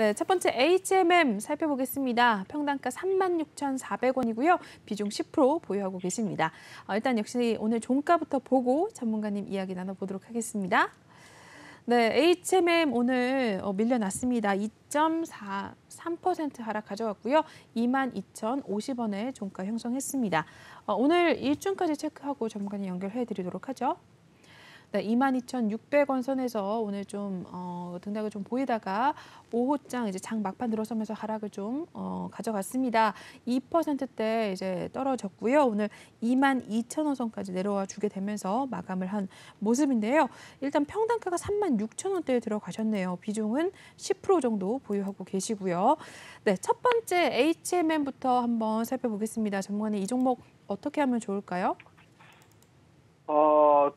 네, 첫 번째 HMM 살펴보겠습니다. 평단가 36,400원이고요. 비중 10% 보유하고 계십니다. 일단 역시 오늘 종가부터 보고 전문가님 이야기 나눠보도록 하겠습니다. 네, HMM 오늘 밀려났습니다. 2.43% 하락 가져갔고요. 22,050원에 종가 형성했습니다. 오늘 일중까지 체크하고 전문가님 연결해드리도록 하죠. 네, 22,600원 선에서 오늘 좀 등락을 좀 보이다가 오후장 이제 장 막판 들어서면서 하락을 좀 가져갔습니다. 2%대 이제 떨어졌고요. 오늘 22,000원 선까지 내려와 주게 되면서 마감을 한 모습인데요. 일단 평단가가 36,000원대에 들어가셨네요. 비중은 10% 정도 보유하고 계시고요. 네, 첫 번째 HMM부터 한번 살펴보겠습니다. 전문가님 이 종목 어떻게 하면 좋을까요?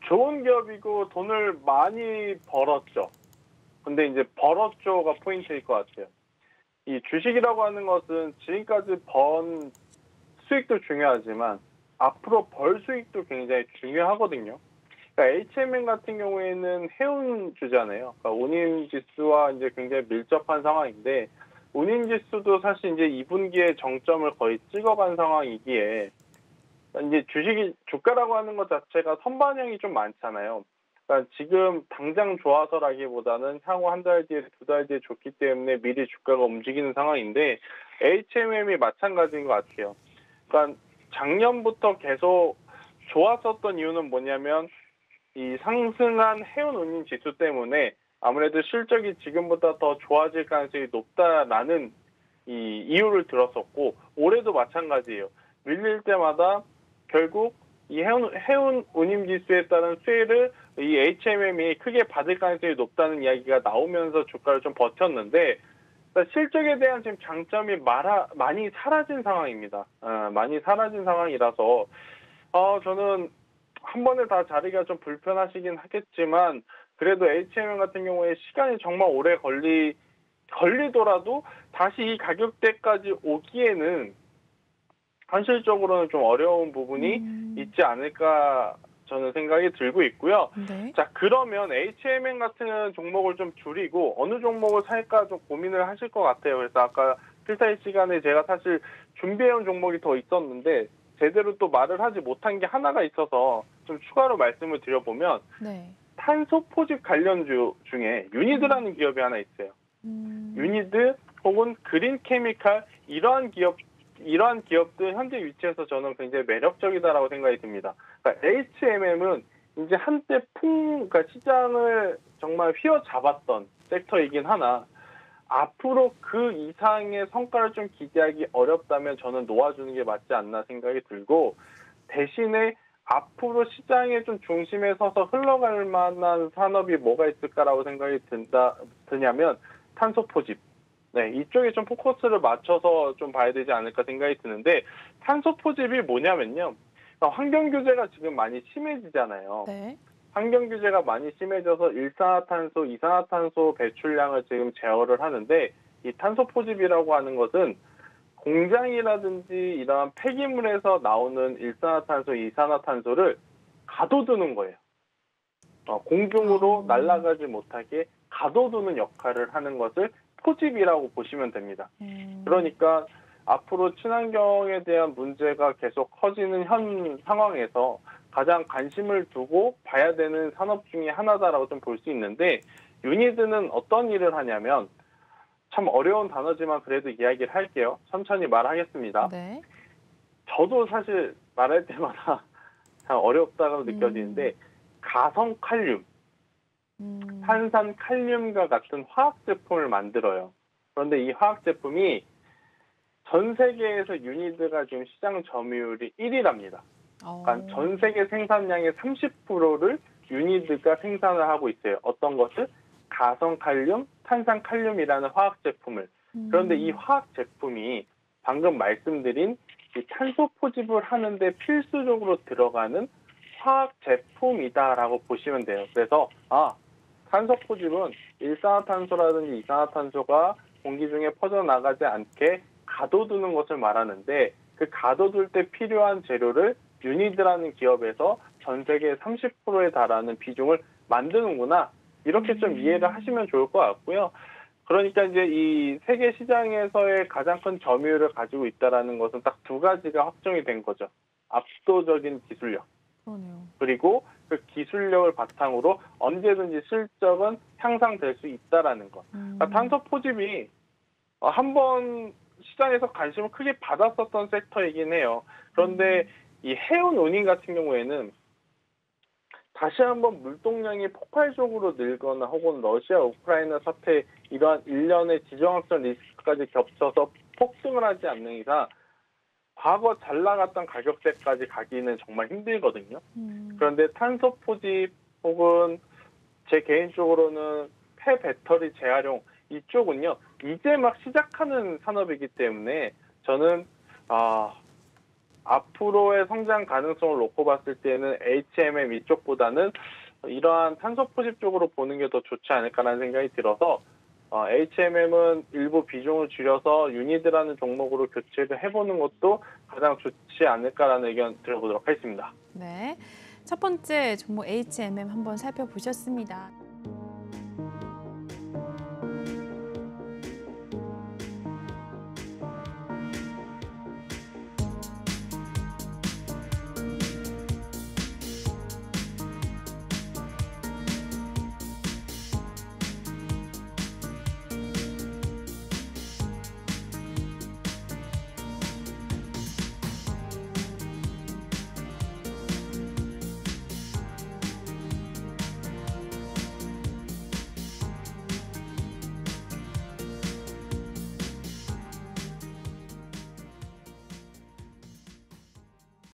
좋은 기업이고 돈을 많이 벌었죠. 근데 이제 벌었죠가 포인트일 것 같아요. 이 주식이라고 하는 것은 지금까지 번 수익도 중요하지만 앞으로 벌 수익도 굉장히 중요하거든요. 그러니까 HMM 같은 경우에는 해운 주잖아요. 그러니까 운임지수와 이제 굉장히 밀접한 상황인데 운임지수도 사실 이제 2분기에 정점을 거의 찍어간 상황이기에 이제 주가라고 하는 것 자체가 선반영이 좀 많잖아요. 그러니까 지금 당장 좋아서라기보다는 향후 한 달 뒤에, 두 달 뒤에 좋기 때문에 미리 주가가 움직이는 상황인데 HMM이 마찬가지인 것 같아요. 그러니까 작년부터 계속 좋았었던 이유는 뭐냐면 이 상승한 해운 운임 지수 때문에 아무래도 실적이 지금보다 더 좋아질 가능성이 높다라는 이 이유를 들었었고 올해도 마찬가지예요. 밀릴 때마다 결국 이 해운 운임 지수에 따른 수혜를 이 HMM이 크게 받을 가능성이 높다는 이야기가 나오면서 주가를 좀 버텼는데 실적에 대한 지금 장점이 많이 사라진 상황입니다. 많이 사라진 상황이라서 저는 한 번에 다 자리가 좀 불편하시긴 하겠지만 그래도 HMM 같은 경우에 시간이 정말 오래 걸리더라도 다시 이 가격대까지 오기에는 현실적으로는 좀 어려운 부분이 있지 않을까 저는 생각이 들고 있고요. 네. 자, 그러면 HMM 같은 종목을 좀 줄이고 어느 종목을 살까 좀 고민을 하실 것 같아요. 그래서 아까 필사의 시간에 제가 사실 준비해온 종목이 더 있었는데 제대로 또 말을 하지 못한 게 하나가 있어서 좀 추가로 말씀을 드려보면 네. 탄소 포집 관련주 중에 유니드라는 기업이 하나 있어요. 유니드 혹은 그린 케미칼 이러한 기업들 현재 위치에서 저는 굉장히 매력적이다라고 생각이 듭니다. 그러니까 HMM은 이제 한때 그러니까 시장을 정말 휘어잡았던 섹터이긴 하나 앞으로 그 이상의 성과를 좀 기대하기 어렵다면 저는 놓아주는 게 맞지 않나 생각이 들고 대신에 앞으로 시장의 좀 중심에 서서 흘러갈 만한 산업이 뭐가 있을까라고 생각이 드냐면 탄소 포집. 네, 이쪽에 좀 포커스를 맞춰서 좀 봐야 되지 않을까 생각이 드는데 탄소 포집이 뭐냐면요. 환경 규제가 지금 많이 심해지잖아요. 네. 환경 규제가 많이 심해져서 일산화탄소, 이산화탄소 배출량을 지금 제어를 하는데 이 탄소 포집이라고 하는 것은 공장이라든지 이러한 폐기물에서 나오는 일산화탄소, 이산화탄소를 가둬두는 거예요. 공중으로 날아가지 못하게 가둬두는 역할을 하는 것을 포집이라고 보시면 됩니다. 그러니까 앞으로 친환경에 대한 문제가 계속 커지는 현 상황에서 가장 관심을 두고 봐야 되는 산업 중에 하나다라고 좀 볼 수 있는데 유니드는 어떤 일을 하냐면 참 어려운 단어지만 그래도 이야기를 할게요. 천천히 말하겠습니다. 네. 저도 사실 말할 때마다 참 어렵다고 느껴지는데 가성 칼륨, 탄산 칼륨과 같은 화학 제품을 만들어요. 그런데 이 화학 제품이 전 세계에서 유니드가 지금 시장 점유율이 1위랍니다. 그러니까 전 세계 생산량의 30%를 유니드가 생산을 하고 있어요. 어떤 것을? 가성 칼륨, 탄산 칼륨이라는 화학 제품을. 그런데 이 화학 제품이 방금 말씀드린 이 탄소 포집을 하는데 필수적으로 들어가는 화학 제품이다라고 보시면 돼요. 그래서 탄소 포집은 일산화탄소라든지 이산화탄소가 공기 중에 퍼져나가지 않게 가둬두는 것을 말하는데 그 가둬둘 때 필요한 재료를 유니드라는 기업에서 전 세계 30%에 달하는 비중을 만드는구나. 이렇게 좀 이해를 하시면 좋을 것 같고요. 그러니까 이제 이 세계 시장에서의 가장 큰 점유율을 가지고 있다라는 것은 딱 두 가지가 확정이 된 거죠. 압도적인 기술력. 그러네요. 그리고 그 기술력을 바탕으로 언제든지 실적은 향상될 수 있다라는 것. 그러니까 탄소 포집이 한번 시장에서 관심을 크게 받았었던 섹터이긴 해요. 그런데 이 해운 운임 같은 경우에는 다시 한번 물동량이 폭발적으로 늘거나 혹은 러시아 우크라이나 사태 이러한 일련의 지정학적 리스크까지 겹쳐서 폭등을 하지 않는 이상 과거 잘 나갔던 가격대까지 가기는 정말 힘들거든요. 그런데 탄소 포집 혹은 제 개인적으로는 폐배터리 재활용 이쪽은요 이제 막 시작하는 산업이기 때문에 저는 앞으로의 성장 가능성을 놓고 봤을 때는 HMM 이쪽보다는 이러한 탄소 포집 쪽으로 보는 게 더 좋지 않을까라는 생각이 들어서 HMM은 일부 비중을 줄여서 유니드라는 종목으로 교체를 해보는 것도 가장 좋지 않을까라는 의견 들어보도록 하겠습니다. 네. 첫 번째 종목 HMM 한번 살펴보셨습니다.